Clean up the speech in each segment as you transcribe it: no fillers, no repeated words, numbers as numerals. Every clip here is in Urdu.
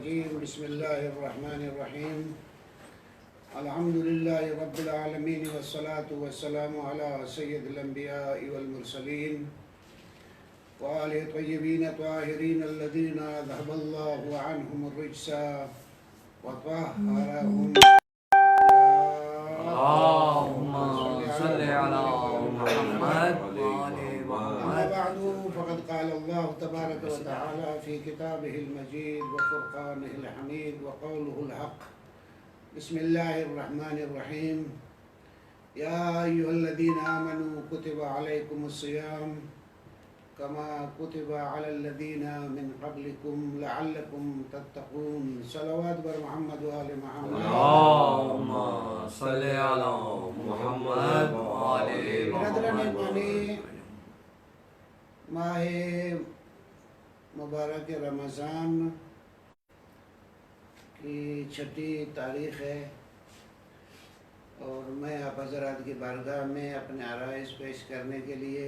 الرجيم بسم الله الرحمن الرحيم الحمد لله رب العالمين والصلاة والسلام على سيد الأنبياء والمرسلين وآله الطيبين الطاهرين الذين ذهب الله عنهم الرجس وطهرهم. اللهم صل على محمد وآل محمد. أما بعد فقد قال الله تبارك وتعالى في كتابه المجيد وفرقانه الحميد وقوله الحق. بسم الله الرحمن الرحيم. يا أيها الذين آمنوا كتب عليكم الصيام كما كتب على الذين من قبلكم لعلكم تتقون. صلوات بر محمد وآل محمد. اللهم صل على محمد وآل برادران محمد. ایمانی، ماہ مبارک رمضان کی 6 تاریخ ہے اور میں آپ حضرات کی بارگاہ میں اپنے عرائض پیش کرنے کے لیے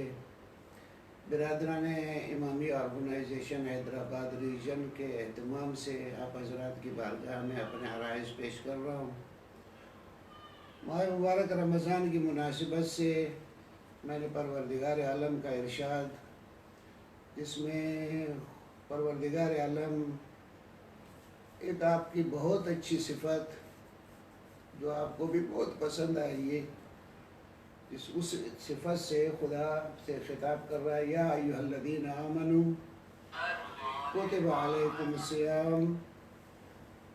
برادران امامی آرگنائزیشن حیدرآباد ریجن کے اہتمام سے آپ حضرات کی بارگاہ میں اپنے عرائض پیش کر رہا ہوں۔ ماہ مبارک رمضان کی مناسبت سے میں نے پروردگار عالم کا ارشاد، جس میں پروردگار عالم ایک آپ کی بہت اچھی صفت جو آپ کو بھی بہت پسند آئی ہے، اس صفت سے خدا سے خطاب کر رہا ہے، یا ایھا الذین آمنوا کتب علیکم الصیام،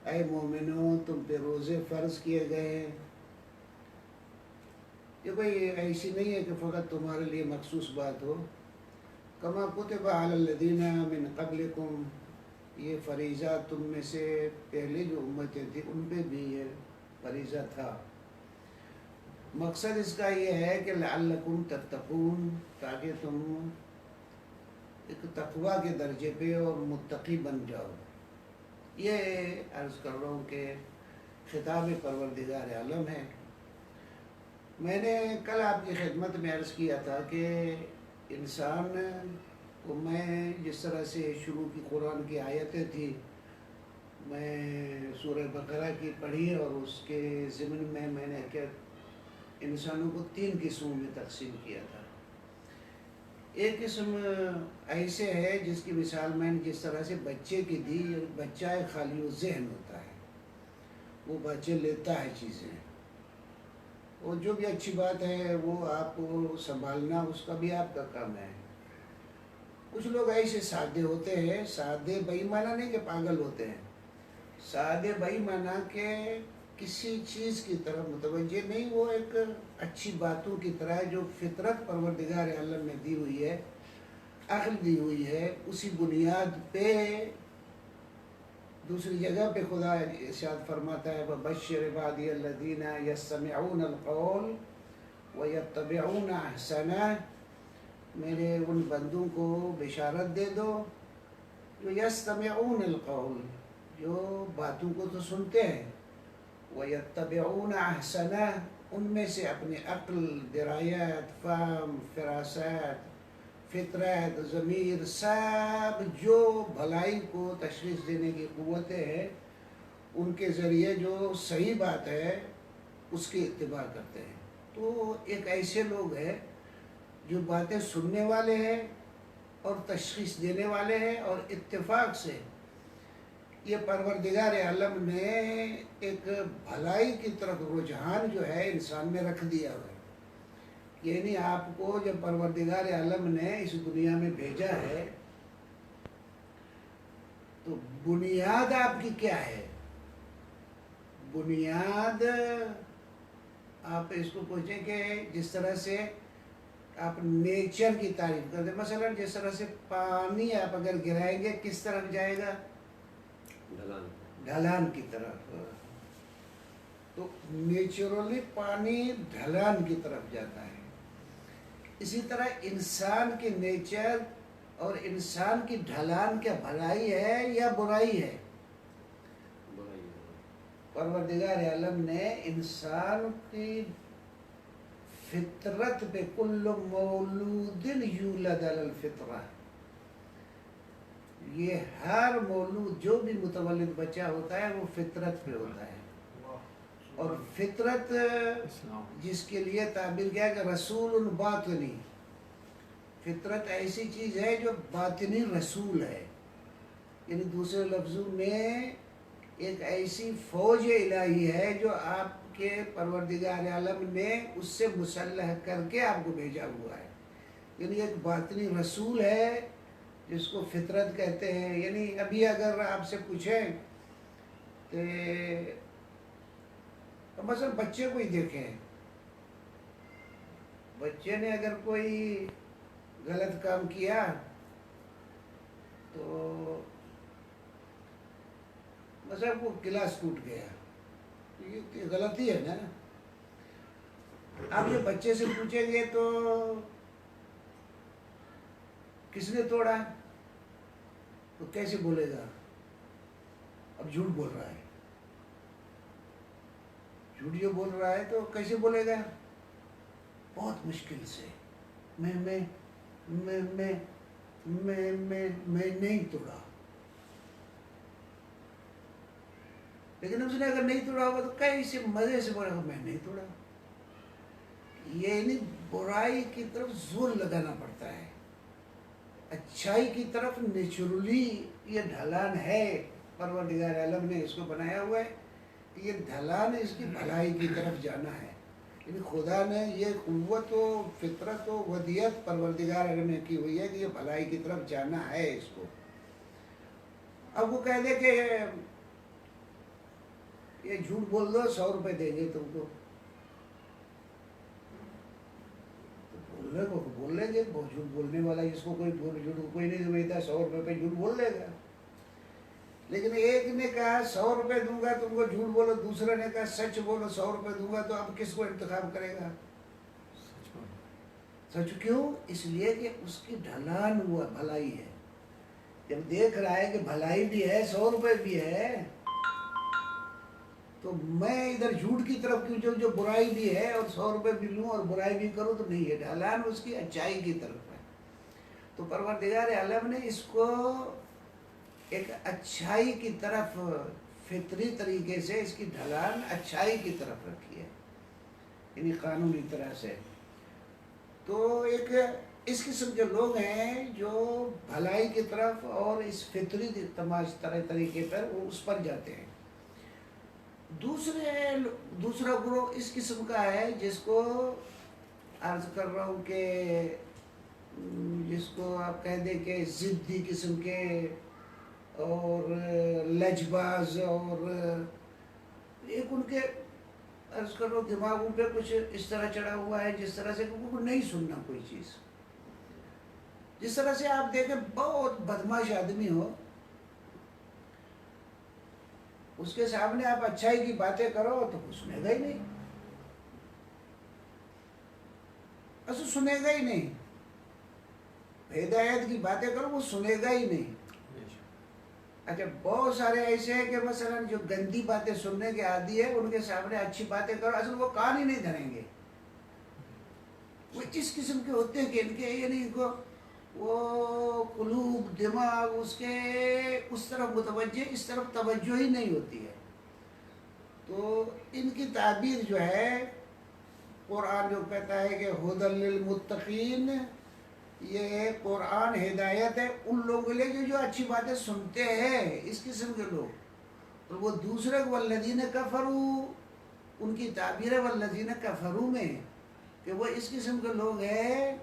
اے مومنوں تم پہ روزے فرض کیے گئے ہیں۔ یہ کوئی ایسی نہیں ہے کہ فقط تمہارے لیے مخصوص بات ہو۔ کما کتب علی الذین من قبلکم، یہ فریضہ تم میں سے پہلے جو امتیں تھیں ان پہ بھی یہ فریضہ تھا۔ مقصد اس کا یہ ہے کہ لعلکم تتقون، تاکہ تم ایک تقوی کے درجے پہ اور متقی بن جاؤ۔ یہ عرض کر رہا ہوں کہ خطاب پروردگار عالم ہے۔ میں نے کل آپ کی خدمت میں عرض کیا تھا کہ انسان کو میں جس طرح سے شروع کی قرآن کی آیتیں تھی، میں سورہ بقرہ کی پڑھی اور اس کے ضمن میں نے کیا انسانوں کو 3 قسموں میں تقسیم کیا تھا۔ ایک قسم ایسے ہے جس کی مثال میں نے جس طرح سے بچے کی دی، بچہ ایک خالی ذہن ہوتا ہے، وہ بچے لیتا ہے چیزیں، اور جو بھی اچھی بات ہے وہ آپ کو سنبھالنا اس کا بھی آپ کا کام ہے۔ کچھ لوگ ایسے سادے ہوتے ہیں، سادے بے ایمانہ نہیں کہ پاگل ہوتے ہیں، سادے بے ایمانہ کہ کسی چیز کی طرف متوجہ نہیں، وہ ایک اچھی باتوں کی طرح جو فطرت پروردگار عالم نے دی ہوئی ہے، عقل دی ہوئی ہے، اسی بنیاد پہ دوسری جگہ پہ خدا ارشاد فرماتا ہے وَبَشِّرْ عِبَادِيَ الَّذِينَ يَسْتَمِعُونَ الْقَوْلَ وَيَتَّبِعُونَ أَحْسَنَهُ، میرے ان بندوں کو بشارت دے دو جو یستمعون القول، جو باتوں کو تو سنتے ہیں، وَيَتَّبِعُونَ أَحْسَنَهُ، ان میں سے اپنی عقل، درایت، فہم، فراست، فطرت، ضمیر، سب جو بھلائی کو تشخیص دینے کی قوتیں ہیں، ان کے ذریعے جو صحیح بات ہے اس کی اتباع کرتے ہیں۔ تو ایک ایسے لوگ ہیں جو باتیں سننے والے ہیں اور تشخیص دینے والے ہیں، اور اتفاق سے یہ پروردگار عالم نے ایک بھلائی کی طرف رجحان جو ہے انسان میں رکھ دیا ہوا ہے۔ یعنی آپ کو جب پروردگار عالم نے اس دنیا میں بھیجا ہے تو بنیاد آپ کی کیا ہے؟ بنیاد آپ اس کو پوچھیں کہ جس طرح سے آپ نیچر کی تعریف کرتے ہیں، مثلا جس طرح سے پانی آپ اگر گرائیں گے کس طرف جائے گا؟ ڈھلان کی طرف۔ تو نیچرلی پانی ڈھلان کی طرف جاتا ہے۔ اسی طرح انسان کی نیچر اور انسان کی ڈھلان کیا بھلائی ہے یا برائی ہے؟ پروردگار عالم نے انسان کی فطرت پہ کل مولود یولد علی الفطرہ، یہ ہر مولود جو بھی متولد بچہ ہوتا ہے وہ فطرت پہ ہوتا ہے، اور فطرت جس کے لیے تعبیر کیا کہ رسول باطنی، فطرت ایسی چیز ہے جو باطنی رسول ہے، یعنی دوسرے لفظوں میں ایک ایسی فوج الہی ہے جو آپ کے پروردگار عالم نے اس سے مسلح کر کے آپ کو بھیجا ہوا ہے، یعنی ایک باطنی رسول ہے جس کو فطرت کہتے ہیں۔ یعنی ابھی اگر آپ سے پوچھیں کہ مثلا بچے کو ہی دیکھیں، بچے نے اگر کوئی غلط کام کیا تو مثلا وہ گلاس ٹوٹ گیا، یہ غلطی ہے نا۔ آپ یہ بچے سے پوچھیں گے تو کس نے توڑا تو کیسے بولے گا؟ اب جھوٹ بول رہا ہے، جھوٹ جو بول رہا ہے تو کیسے بولے گا؟ بہت مشکل سے، میں نہیں توڑا۔ لیکن اس نے اگر نہیں توڑا ہوگا تو کیسے مزے سے بولے گا میں نہیں توڑا۔ یعنی برائی کی طرف زور لگانا پڑتا ہے، اچھائی کی طرف نیچرلی یہ ڈھلان ہے، پروردگار عالم نے اس کو بنایا ہوا ہے کہ یہ ڈھلان اس کی بھلائی کی طرف جانا ہے، یعنی خدا نے یہ قوت و فطرت و ودیت پروردگار عالم نے کی ہوئی ہے کہ یہ بھلائی کی طرف جانا ہے اس کو۔ اب وہ کہہ دے کہ یہ جھوٹ بول دو 100 روپے دیں گے تم کو، بولنے کو بول لیں گے، بہت جھوٹ بولنے والا جس کو کوئی جھوٹ کوئی نہیں سمجھتا 100 روپے پہ جھوٹ بول لے گا۔ لیکن ایک نے کہا 100 روپے دوں گا تم کو جھوٹ بولو، دوسرے نے کہا سچ بولو 100 روپے دوں گا، تو اب کس کو انتخاب کرے گا؟ سچ کیوں؟ اس لیے کہ اس کی ڈھلان ہوا بھلائی ہے، جب دیکھ رہا ہے کہ بھلائی بھی ہے 100 روپے بھی ہے تو میں ادھر جھوٹ کی طرف کیوں، جو برائی بھی ہے اور 100 روپے بھی لوں اور برائی بھی کروں تو نہیں ہے، ڈھلان اس کی اچھائی کی طرف ہے۔ تو پروردگار عالم نے اس کو ایک اچھائی کی طرف فطری طریقے سے اس کی ڈھلان اچھائی کی طرف رکھی ہے، یعنی قانونی طرح سے۔ تو ایک اس قسم کے لوگ ہیں جو بھلائی کی طرف اور اس فطری طریقے پر وہ اس پر جاتے ہیں۔ دوسرا گروہ اس قسم کا ہے جس کو عرض کر رہا ہوں کہ جس کو آپ کہہ دیں کہ ضدی قسم کے اور لجباز، اور ایک ان کے عرض کر رہا ہوں دماغوں پہ کچھ اس طرح چڑھا ہوا ہے جس طرح سے ان کو نہیں سننا کوئی چیز۔ جس طرح سے آپ دیکھیں بہت بدماش آدمی ہو، اس کے سامنے آپ اچھائی کی باتیں کرو تو وہ سنے گا ہی نہیں، ایسا سنے گا ہی نہیں۔ ہدایت کی باتیں کرو وہ سنے گا ہی نہیں۔ اچھا بہت سارے ایسے ہیں کہ مثلا جو گندی باتیں سننے کے عادی ہے، ان کے سامنے اچھی باتیں کرو اصل وہ کان ہی نہیں دھریں گے۔ وہ اس قسم کے ہوتے ہیں کہ ان کے یعنی کو وہ قلوب دماغ اس کے اس طرف متوجہ، اس طرف توجہ ہی نہیں ہوتی ہے۔ تو ان کی تعبیر جو ہے قرآن جو کہتا ہے کہ ھدی للمتقین، یہ قرآن ہدایت ہے ان لوگوں کے لیے جو اچھی باتیں سنتے ہیں، اس قسم کے لوگ۔ اور وہ دوسرے والذین کفروا، ان کی تعبیر ہے والذین کفروا میں کہ وہ اس قسم کے لوگ ہیں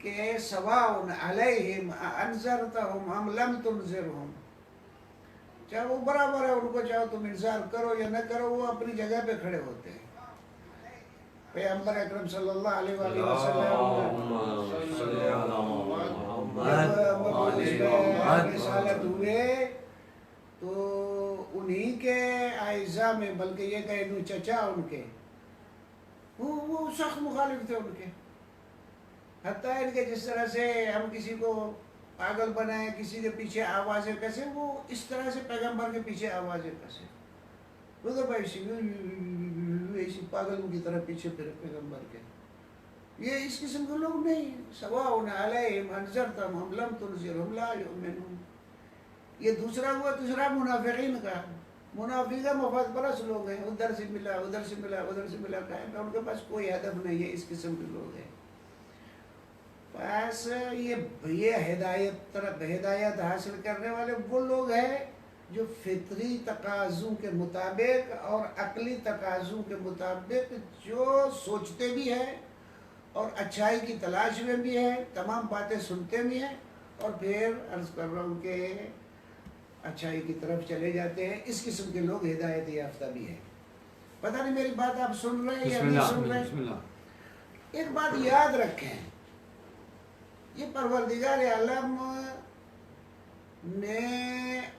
کہ سواء علیہم انذرتہم ام لم تنذرہم، چاہے وہ برابر ہے، ان کو چاہو تم انذار کرو یا نہ کرو، وہ اپنی جگہ پہ کھڑے ہوتے ہیں۔ پیغمبر اکرم صلی اللہ علیہ وآلہ وسلم رسالت ہوئے تو انہی کے اعزاء میں، بلکہ یہ کہ چچا ان کے وہ سخت مخالف تھے ان کے، حتیٰ ان کے جس طرح سے ہم کسی کو پاگل بنائیں، کسی کے پیچھے آوازیں کسے، وہ اس طرح سے پیغمبر کے پیچھے آوازیں کسے، وہ تو ایسی پاگلوں کی طرح پیچھے پھر پیغمبر کے۔ یہ اس قسم کے لوگ نہیں، سواء علیہم انذرتہم ام لم تنذرہم لا یؤمنون۔ یہ دوسرا ہوا تیسرا منافقین کا. منافقہ مفاد پرست لوگ ہیں، ادھر سے ملا ادھر سے ملا ادھر سے ملا، کہ ان کے پاس کوئی ہدف نہیں ہے. اس قسم کے لوگ ہیں. بس یہ ہدایت حاصل کرنے والے وہ لوگ ہیں جو فطری تقاضوں کے مطابق اور عقلی تقاضوں کے مطابق جو سوچتے بھی ہیں اور اچھائی کی تلاش میں بھی ہیں، تمام باتیں سنتے بھی ہیں، اور پھر عرض کر رہا ہوں کہ اچھائی کی طرف چلے جاتے ہیں. اس قسم کے لوگ ہدایت یافتہ بھی ہیں. پتہ نہیں میری بات آپ سن رہے ہیں یا نہیں سن رہے ہیں. ایک بات یاد رکھیں، یہ پروردگار عالم نے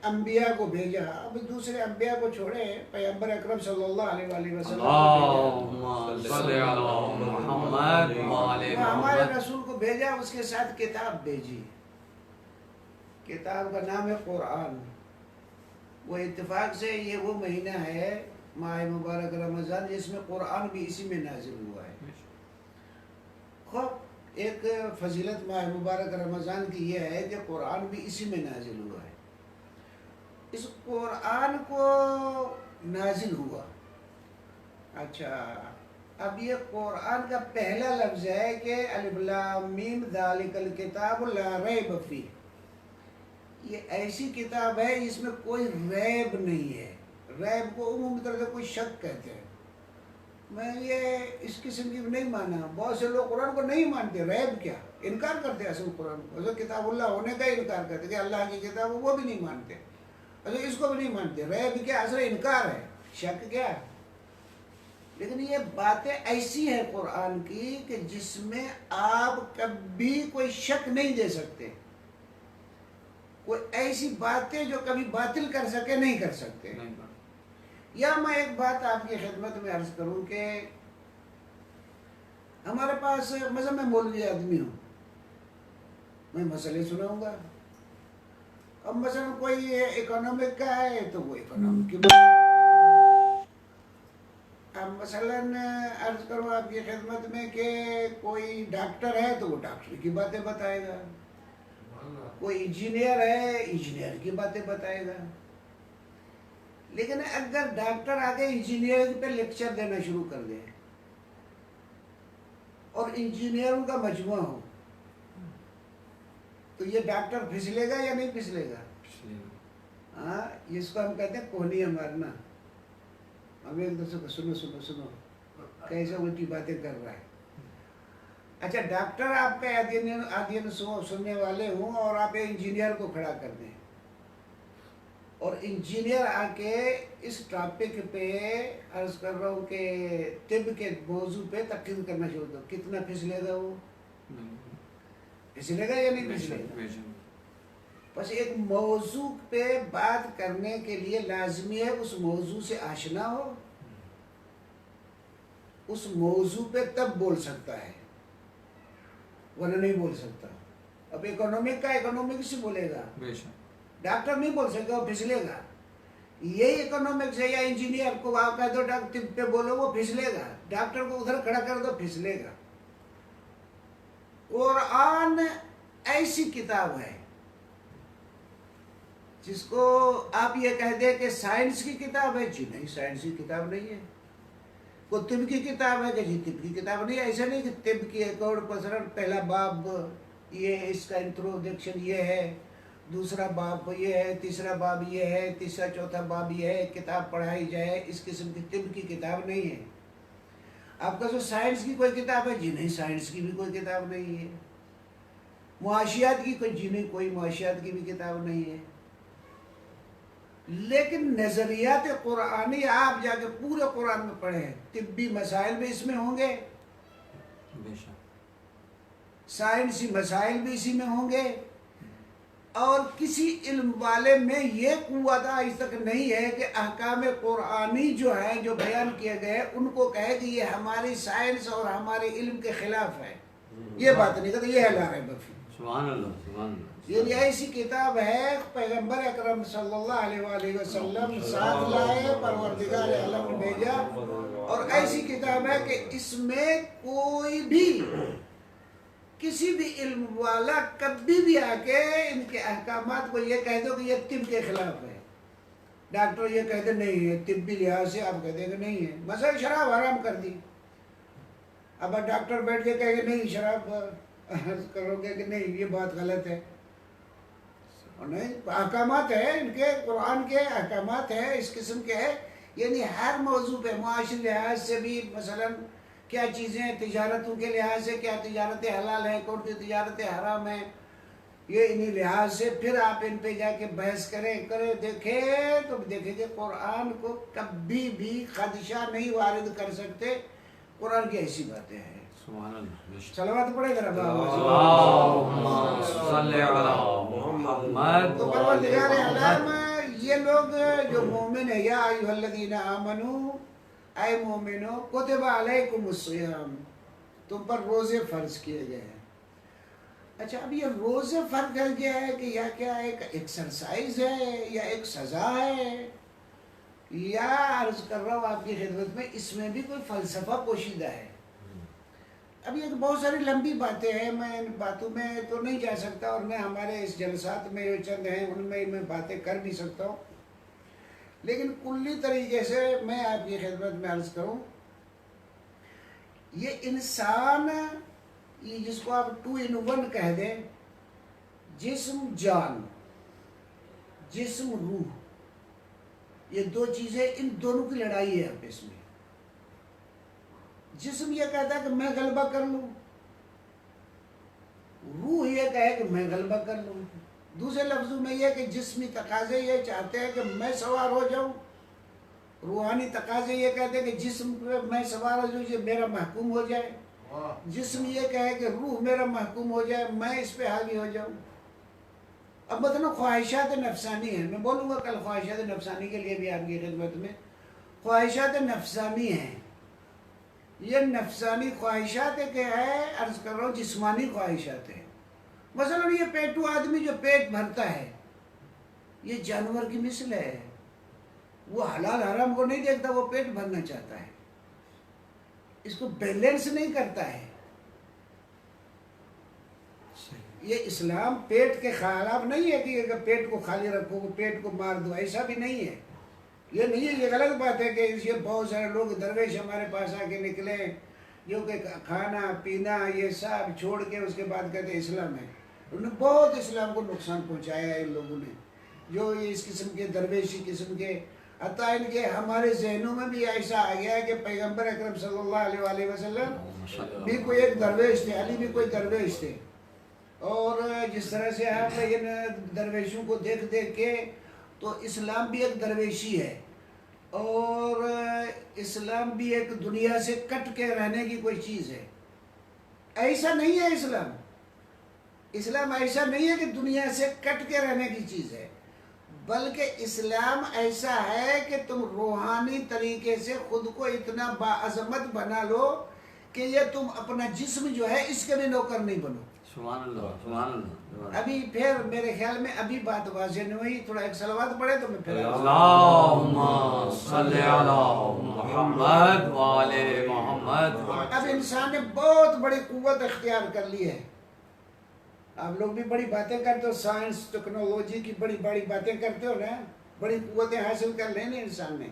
انبیاء کو بھیجا. اب دوسرے انبیاء کو چھوڑے، پیغمبر اکرم صلی اللہ علیہ وآلہ وسلم ہمارے رسول کو بھیجا. اس کے ساتھ کتاب بھیجی. کتاب کا نام ہے قرآن. وہ اتفاق سے یہ وہ مہینہ ہے ماہ مبارک رمضان جس میں قرآن بھی اسی میں نازل ہوا ہے. خوب ایک فضیلت ماہ مبارک رمضان کی یہ ہے کہ قرآن بھی اسی میں نازل ہوا ہے. اس قرآن کو نازل ہوا. اچھا، اب یہ قرآن کا پہلا لفظ ہے کہ الف لام میم ذالک الکتاب لا ریب فیہ. یہ ایسی کتاب ہے جس میں کوئی ریب نہیں ہے. ریب کو عمومی طور سے کوئی شک کہتے ہیں. میں یہ اس قسم کی نہیں مانا. بہت سے لوگ قرآن کو نہیں مانتے. ریب کیا، انکار کرتے ہیں اصل قرآن کو. اصل کتاب اللہ ہونے کا انکار کرتے کہ اللہ کی کتاب وہ بھی نہیں مانتے. اصل اس کو بھی نہیں مانتے. ریب کیا، اصل انکار ہے، شک کیا. لیکن یہ باتیں ایسی ہیں قرآن کی کہ جس میں آپ کبھی کوئی شک نہیں دے سکتے. کوئی ایسی باتیں جو کبھی باطل کر سکے نہیں کر سکتے. یا میں ایک بات آپ کی خدمت میں عرض کروں کہ ہمارے پاس مثلا میں مولوی آدمی ہوں، میں مسئلے سناؤں گا. اب مثلا کوئی اکنامک کا ہے تو وہ اکنامک کی بات. اب مثلا عرض کروں آپ کی خدمت میں کہ کوئی ڈاکٹر ہے تو وہ ڈاکٹر کی باتیں بتائے گا. کوئی انجینئر ہے انجینئر کی باتیں بتائے گا. لیکن اگر ڈاکٹر آگے انجینئر پہ لیکچر دینا شروع کر دے اور انجینئروں کا مجموعہ ہو تو یہ ڈاکٹر پھسلے گا یا نہیں پھسلے گا؟ ہاں، اس کو ہم کہتے ہیں کوہنیاں مارنا. ہم ایک دوسرے کو سنو سنو سنو کیسے الٹی باتیں کر رہا ہے. اچھا، ڈاکٹر آپ کے آدین سننے والے ہوں اور آپ انجینئر کو کھڑا کر دیں اور انجینئر آ کے اس ٹاپک پہ عرض کر رہا ہوں کہ طب کے موضوع پہ تقریر کرنا شروع کر، کتنا پھسلے گا؟ وہ پھسلے گا یا نہیں پھسلے گا؟ بس ایک موضوع پہ بات کرنے کے لیے لازمی ہے اس موضوع سے آشنا ہو. اس موضوع پہ تب بول سکتا ہے، ورنہ نہیں بول سکتا. اب اکنامک کا اکنامک سے بولے گا، ڈاکٹر نہیں بول سکتا، وہ پھسلے گا. یہی اکنامکس ہے یا انجینئر کو آپ کہہ دو ڈاکٹر پہ بولو وہ پھسلے گا. ڈاکٹر کو ادھر کھڑا کر دو پھسلے گا. قرآن ایسی کتاب ہے جس کو آپ یہ کہہ دیں کہ سائنس کی کتاب ہے. جی نہیں، سائنس کی کتاب نہیں ہے. وہ طب کی کتاب ہے کہ جی طب کی کتاب نہیں ہے. ایسا نہیں کہ طب کی ایک اور پہلا باب یہ اس کا انٹروڈکشن یہ ہے، دوسرا باب یہ ہے، تیسرا باب یہ ہے، تیسرا چوتھا باب یہ ہے، کتاب پڑھائی جائے. اس قسم کی طب کی کتاب نہیں ہے. آپ کا جو سائنس کی کوئی کتاب ہے؟ جی نہیں، سائنس کی بھی کوئی کتاب نہیں ہے. معاشیات کی کوئی؟ جی نہیں، کوئی معاشیات کی بھی کتاب نہیں ہے. لیکن نظریات قرآنی آپ جا کے پورے قرآن میں پڑھیں، طبی مسائل بھی اس میں ہوں گے، سائنسی مسائل بھی اسی میں ہوں گے. اور کسی علم والے میں یہ قوت آج تک نہیں ہے کہ احکام قرآنی جو ہیں جو بیان کیے گئے ان کو کہے کہ یہ ہماری سائنس اور ہمارے علم کے خلاف ہے. یہ بات نہیں کہتے. یہ ہے لا ریب فیہ. سبحان اللہ، سبحان اللہ. یہ ایسی کتاب ہے پیغمبر اکرم صلی اللہ علیہ وآلہ وسلم ساتھ لائے، پروردگار عالم نے بھیجا. اور ایسی کتاب ہے کہ اس میں کوئی بھی کسی بھی علم والا کبھی بھی آ کے ان کے احکامات کو یہ کہہ دو کہ یہ طب کے خلاف ہے، ڈاکٹر یہ کہتے نہیں ہے، طبی لحاظ سے آپ کہتے ہیں کہ نہیں ہے، مثلا شراب حرام کر دی، اب ڈاکٹر بیٹھ کے کہے کہ نہیں شراب کرو گے کہ نہیں، یہ بات غلط ہے، نہیں، احکامات ہیں ان کے، قرآن کے احکامات ہیں اس قسم کے ہیں، یعنی ہر موضوع پہ معاشی لحاظ سے بھی مثلا کیا چیزیں تجارتوں کے لحاظ سے کیا تجارتیں حلال ہیں، کون سی تجارتیں حرام ہیں، یہ انہی لحاظ سے پھر آپ ان پہ جا کے بحث کریں دیکھیں تو دیکھیں کہ قرآن کو کبھی بھی خدشہ نہیں وارد کر سکتے، قرآن کی ایسی باتیں ہیں۔ سبحان اللہ۔ صلوات پڑھے ذرا اللہم صلی علی محمد تو پروردگار عالم یہ لوگ جو مومن ہے، یا ایھا الذین آمنو، اے مومنو کتب علیکم الصیام، تم پر روزے فرض کیے گئے ہیں۔ اچھا اب یہ روزے فرض کر گیا ہے کہ یا کیا ایک ایکسرسائز ہے یا ایک سزا ہے، یا عرض کر رہا ہوں آپ کی خدمت میں اس میں بھی کوئی فلسفہ پوشیدہ ہے؟ اب یہ بہت ساری لمبی باتیں ہیں، میں ان باتوں میں تو نہیں جا سکتا، اور میں ہمارے اس جلسات میں جو چند ہیں ان میں باتیں کر بھی سکتا ہوں، لیکن کلی طریقے سے میں آپ کی خدمت میں عرض کروں، یہ انسان، یہ جس کو آپ 2 in 1 کہہ دیں، جسم جان، جسم روح، یہ 2 چیزیں، ان دونوں کی لڑائی ہے آپس میں۔ جسم یہ کہتا ہے کہ میں غلبہ کر لوں، روح یہ کہے کہ میں غلبہ کر لوں، دوسرے لفظوں میں یہ کہ جسمی تقاضے یہ چاہتے ہیں کہ میں سوار ہو جاؤں، روحانی تقاضے یہ کہتے ہیں کہ جسم پہ میں سوار ہو جاؤں، یہ میرا محکوم ہو جائے، جسم یہ کہے کہ روح میرا محکوم ہو جائے، میں اس پہ حاوی ہو جاؤں۔ اب مطلب خواہشات نفسانی ہیں، میں بولوں گا کل خواہشات نفسانی کے لیے بھی آپ کی خدمت میں، خواہشات نفسانی ہیں، یہ نفسانی خواہشات کہ ہے، عرض کر رہا ہوں جسمانی خواہشات ہیں۔ مثلا یہ پیٹو آدمی جو پیٹ بھرتا ہے، یہ جانور کی مثل ہے، وہ حلال حرام کو نہیں دیکھتا، وہ پیٹ بھرنا چاہتا ہے، اس کو بیلنس نہیں کرتا ہے۔ یہ اسلام پیٹ کے خلاف نہیں ہے کہ اگر پیٹ کو خالی رکھو پیٹ کو مار دو، ایسا بھی نہیں ہے، یہ نہیں ہے، یہ غلط بات ہے کہ یہ بہت سارے لوگ درویش ہمارے پاس آ کے نکلے جو کہ کھانا پینا یہ سب چھوڑ کے اس کے بعد کہتے ہیں اسلام ہے، انہوں نے بہت اسلام کو نقصان پہنچایا ہے ان لوگوں نے، جو یہ اس قسم کے درویشی قسم کے، حتیٰ ان کے ہمارے ذہنوں میں بھی ایسا آ گیا ہے کہ پیغمبر اکرم صلی اللہ علیہ وآلہ وسلم بھی کوئی ایک درویش تھے، علی بھی کوئی درویش تھے، اور جس طرح سے آپ ان درویشوں کو دیکھ دیکھ کے تو اسلام بھی ایک درویشی ہے، اور اسلام بھی ایک دنیا سے کٹ کے رہنے کی کوئی چیز ہے، ایسا نہیں ہے اسلام، اسلام ایسا نہیں ہے کہ دنیا سے کٹ کے رہنے کی چیز ہے، بلکہ اسلام ایسا ہے کہ تم روحانی طریقے سے خود کو اتنا باعظمت بنا لو کہ یہ تم اپنا جسم جو ہے اس کے بھی نوکر نہیں بنو۔ سبحان اللہ، سبحان اللہ۔ ابھی پھر میرے خیال میں ابھی بات واضح نہیں ہوئی، تھوڑا ایک صلوات پڑھے تو میں پھر اللہم صلی علی محمد وآل محمد۔ اب انسان نے بہت بڑی قوت اختیار کر لی ہے، آپ لوگ بھی بڑی باتیں کرتے ہو، سائنس ٹیکنالوجی کی بڑی بڑی باتیں کرتے ہو نا، بڑی قوتیں حاصل کر لینے انسان نے،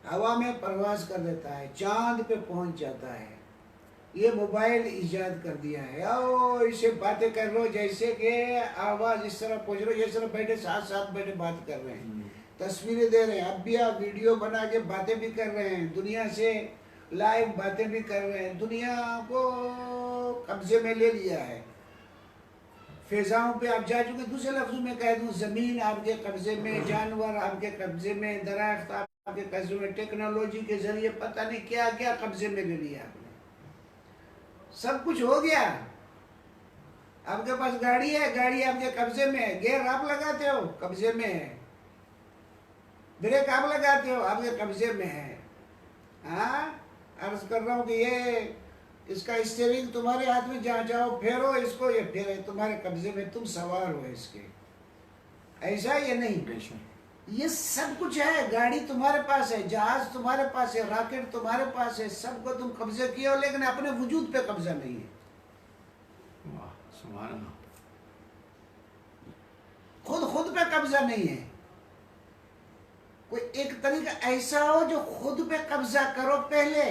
ہوا میں پرواز کر لیتا ہے، چاند پہ پہنچ جاتا ہے، یہ موبائل ایجاد کر دیا ہے، او اسے باتیں کر لو جیسے کہ آواز اس طرح پہنچ رہو، جس طرح بیٹھے ساتھ ساتھ بیٹھے بات کر رہے ہیں، تصویریں دے رہے ہیں، اب بھی آپ ویڈیو بنا کے باتیں بھی کر رہے ہیں، دنیا سے لائیو باتیں بھی کر رہے ہیں، دنیا کو قبضے میں لے لیا ہے، فضاؤں پہ آپ جا چکے، دوسرے لفظوں میں کہہ دوں زمین آپ کے قبضے میں، جانور آپ کے قبضے میں، درخت آپ کے قبضے میں، ٹیکنالوجی کے ذریعے پتہ نہیں کیا کیا قبضے میں لے لیا آپ نے، سب کچھ ہو گیا، آپ کے پاس گاڑی ہے، گاڑی آپ کے قبضے میں ہے، گیئر آپ لگاتے ہو قبضے میں ہے، بریک آپ لگاتے ہو آپ کے قبضے میں ہے، ہاں عرض کر رہا ہوں کہ یہ اس کا اسٹیئرنگ تمہارے ہاتھ میں، جہاں چاہو پھیرو اس کو، یہ پھیرے تمہارے قبضے میں، تم سوار ہو اس کے، ایسا یہ نہیں، یہ سب کچھ ہے، گاڑی تمہارے پاس ہے، جہاز تمہارے پاس ہے، راکٹ تمہارے پاس ہے، سب کو تم قبضے کیے ہو، لیکن اپنے وجود پہ قبضہ نہیں ہے، سبحان اللہ. خود پہ قبضہ نہیں ہے. کوئی ایک طریقہ ایسا ہو جو خود پہ قبضہ کرو پہلے،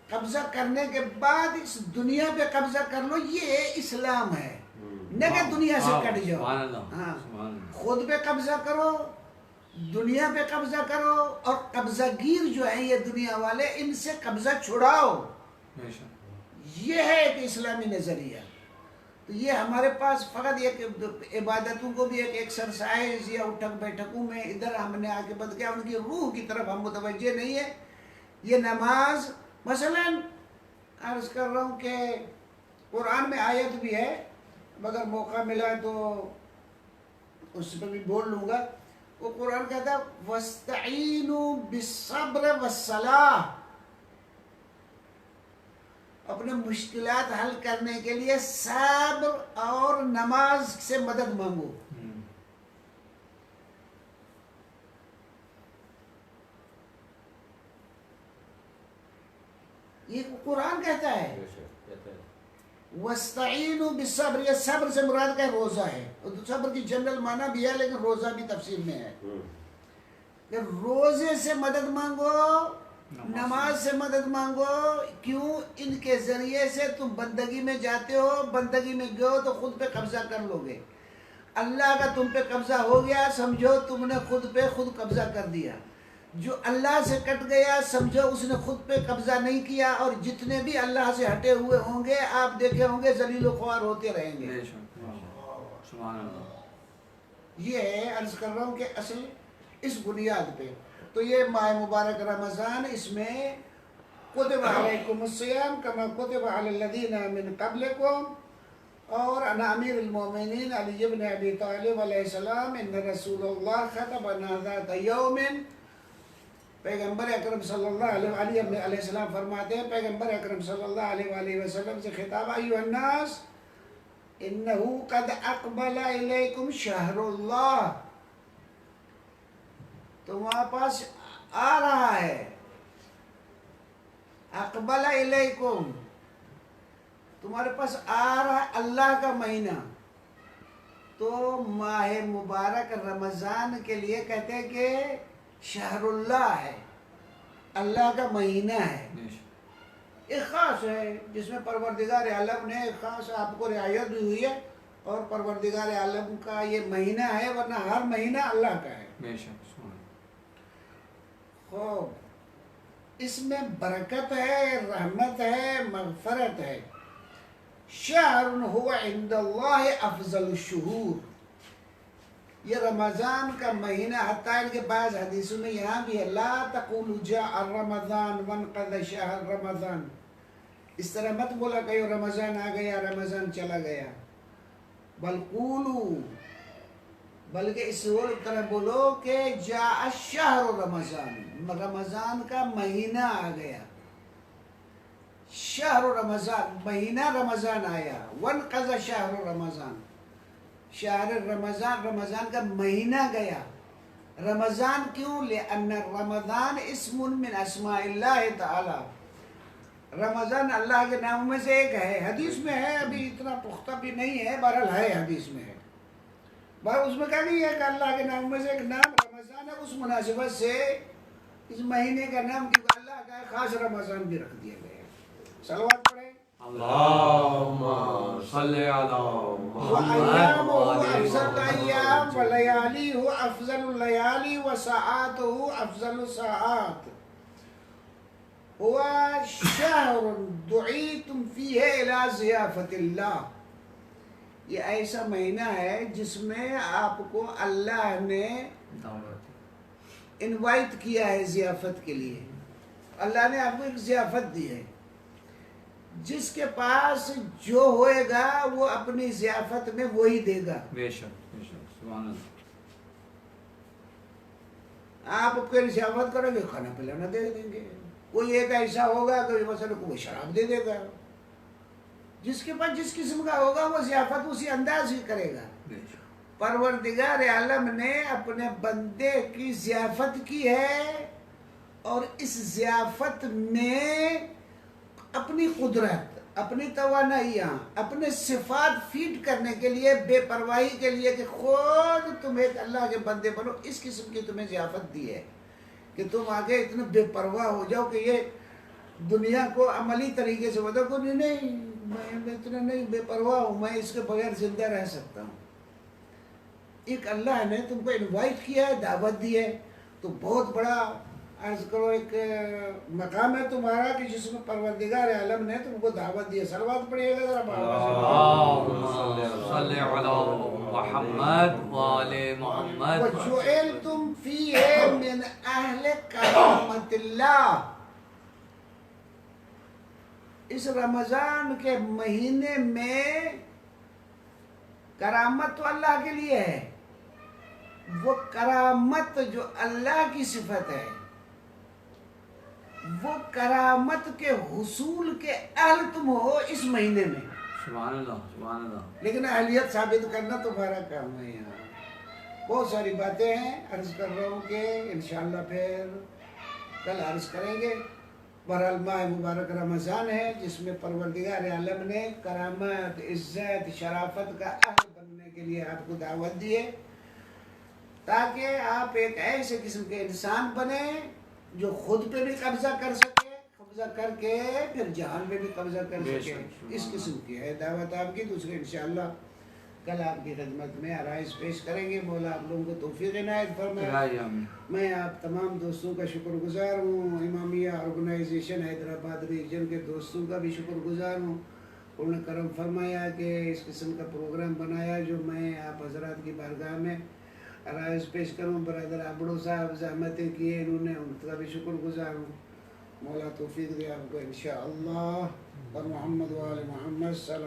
قبضہ کرنے کے بعد اس دنیا پہ قبضہ کر لو، یہ اسلام ہے. نہ کہ دنیا سے کٹ جاؤ. سبحان اللہ. ہاں، سبحان اللہ. خود پہ قبضہ کرو، دنیا پہ قبضہ کرو، اور قبضہ گیر جو ہیں یہ دنیا والے، ان سے قبضہ چھڑاؤ. بے شک. یہ ہے ایک اسلامی نظریہ. تو یہ ہمارے پاس فقط ایک عبادتوں کو بھی ایک ایکسرسائز یا اٹھک بیٹھکوں میں ادھر ہم نے آگے بڑھ گیا، ان کی روح کی طرف ہم متوجہ نہیں ہے. یہ نماز مثلا عرض کر رہا ہوں کہ قرآن میں آیت بھی ہے، مگر موقع ملا تو اس پہ بھی بول لوں گا. وہ قرآن کہتا ہے وَاسْتَعِينُوا بِالصَّبْرِ وَالصَّلَاةِ، اپنے مشکلات حل کرنے کے لیے صبر اور نماز سے مدد مانگو. یہ قرآن کہتا ہے وَاسْتَعِينُوا بِالصَّبْرِ. یہ صبر سے مراد کا روزہ ہے. صبر کی جنرل معنی بھی ہے لیکن روزہ بھی تفسیر میں ہے کہ روزے سے مدد مانگو، نماز سے مدد مانگو. کیوں؟ ان کے ذریعے سے تم بندگی میں جاتے ہو، بندگی میں گئے تو خود پہ قبضہ کر لو گے. اللہ کا تم پہ قبضہ ہو گیا، سمجھو تم نے خود پہ خود قبضہ کر دیا. جو اللہ سے کٹ گیا سمجھو اس نے خود پہ قبضہ نہیں کیا. اور جتنے بھی اللہ سے ہٹے ہوئے ہوں گے آپ دیکھے ہوں گے ذلیل و خوار ہوتے رہیں گے. بے شک. سبحان اللہ. یہ ہے عرض کر رہا ہوں کہ اصل اس بنیاد پہ. تو یہ ماہ مبارک رمضان، اس میں کتب علیکم الصیام کما کتب علی الذین من قبلکم، اور انا امیر المومنین علی بن ابی طالب علیہ السلام ان رسول اللہ خطبنا ذات یوم. پیغمبر اکرم صلی اللہ علیہ السلام فرماتے ہیں، پیغمبر اکرم صلی اللہ علیہ وسلم سے خطاب، ایھا الناس انہو قد اقبل الیکم شہر اللہ، تمہارے پاس آ رہا ہے. اقبل الیکم، تمہارے پاس آ رہا ہے اللہ کا مہینہ. تو ماہ مبارک رمضان کے لیے کہتے ہیں کہ شہر اللہ ہے، اللہ کا مہینہ ہے. ایک خاص ہے جس میں پروردگار عالم نے ایک خاص آپ کو رعایت بھی ہوئی ہے، اور پروردگار عالم کا یہ مہینہ ہے، ورنہ ہر مہینہ اللہ کا ہے. بے شک. خوب اس میں برکت ہے، رحمت ہے، مغفرت ہے. شہر هو عند اللہ افضل الشہور. یہ رمضان کا مہینہ، حتیٰ ان کے بعض حدیثوں میں یہاں بھی ہے لا تقولوا جاء رمضان وانقضى شہر رمضان. اس طرح مت بولا کہ رمضان آ گیا رمضان چلا گیا. بل قولوا، بلکہ اس طرح بولو کہ جاء شہر رمضان، رمضان کا مہینہ آ گیا. شہر رمضان، مہینہ رمضان آیا. وانقضى شہر رمضان، شہر رمضان، رمضان کا مہینہ گیا. رمضان کیوں؟ لأن رمضان اسم من اسماء اللہ تعالی. رمضان اللہ کے ناموں میں سے ایک ہے. حدیث میں ہے، ابھی اتنا پختہ بھی نہیں ہے، بہرحال ہے حدیث میں ہے. بہرحال اس میں کہا نہیں ہے کہ اللہ کے ناموں میں سے ایک نام رمضان ہے. اس مناسبت سے اس مہینے کا نام کیونکہ اللہ کا ہے، خاص رمضان بھی رکھ دیا گیا ہے. صلوات پڑھیں. اللہم صلی علی محمد افضل الایام ولیالیہ افضل اللیالی وساعاتہ افضل الساعات. ہوا شہر دعیتم فیہ الی ضیافت اللہ. یہ ایسا مہینہ ہے جس میں آپ کو اللہ نے انوائٹ کیا ہے ضیافت کے لیے. اللہ نے آپ کو ایک ضیافت دی ہے. جس کے پاس جو ہوئے گا وہ اپنی ضیافت میں وہی دے گا. بے شک. بے شک. سبحان اللہ. آپ کوئی ضیافت کرو گے کھانا پلانا دے دیں گے. کوئی ایک ایسا ہوگا کہ مثلا کوئی شراب دے دے گا. جس کے پاس جس قسم کا ہوگا وہ ضیافت اسی انداز ہی کرے گا. پروردگار عالم نے اپنے بندے کی ضیافت کی ہے، اور اس ضیافت میں اپنی قدرت، اپنی توانائیاں اپنے صفات فیڈ کرنے کے لیے، بے پرواہی کے لیے کہ خود تم ایک اللہ کے بندے بنو، اس قسم کی تمہیں ضیافت دی ہے کہ تم آگے اتنے بے پرواہ ہو جاؤ کہ یہ دنیا کو عملی طریقے سے بتاؤ کہ نہیں میں اتنا نہیں بے پرواہ ہوں، میں اس کے بغیر زندہ رہ سکتا ہوں۔ ایک اللہ نے تم کو انوائٹ کیا ہے، دعوت دی ہے، تو بہت بڑا عرض کرو ایک مقام ہے تمہارا کہ جس میں پروردگار عالم نے تم کو دعوت دی ہے۔ صلوات پڑھیے گا ذرا اللہم صلی علی محمد وآل محمد وَجُعِلْتُمْ فِيهِ مِنْ أَهْلِ كَرَامَةِ اللَّهِ۔ اس رمضان کے مہینے میں کرامت تو اللہ کے لیے ہے، وہ کرامت جو اللہ کی صفت ہے، وہ کرامت کے حصول کے اہل تم ہو اس مہینے میں۔ سبحان اللہ سبحان اللہ۔ لیکن اہلیت ثابت کرنا تمہارا کام ہے۔ یہاں بہت ساری باتیں ہیں، عرض کر رہا ہوں کہ انشاءاللہ پھر کل عرض کریں گے۔ بہرحال ماہ مبارک رمضان ہے جس میں پروردگار عالم نے کرامت، عزت، شرافت کا اہل بننے کے لیے آپ کو دعوت دی ہے، تاکہ آپ ایک ایسے قسم کے انسان بنے جو خود پہ بھی قبضہ کر سکے، قبضہ کر کے پھر جہان میں بھی قبضہ کر سکے۔ اس قسم کی ہے دعوت آپ کی۔ دوسرے انشاءاللہ کل آپ کی خدمت میں عرائض پیش کریں گے۔ مولا آپ لوگوں کو توفیق عنایت فرمائے۔ میں آپ تمام دوستوں کا شکر گزار ہوں، امامیہ آرگنائزیشن حیدرآباد ریجن کے دوستوں کا بھی شکر گزار ہوں۔ انہوں نے کرم فرمایا کہ اس قسم کا پروگرام بنایا جو میں آپ حضرات کی بارگاہ میں عرائض پیش کروں۔ برادر آبڑو صاحب زحمتیں کیے، انہوں نے ان کا بھی شکر گزار ہوں۔ مولا توفیق دے آپ کو انشاءاللہ۔ اور محمد وآل محمد صلی اللہ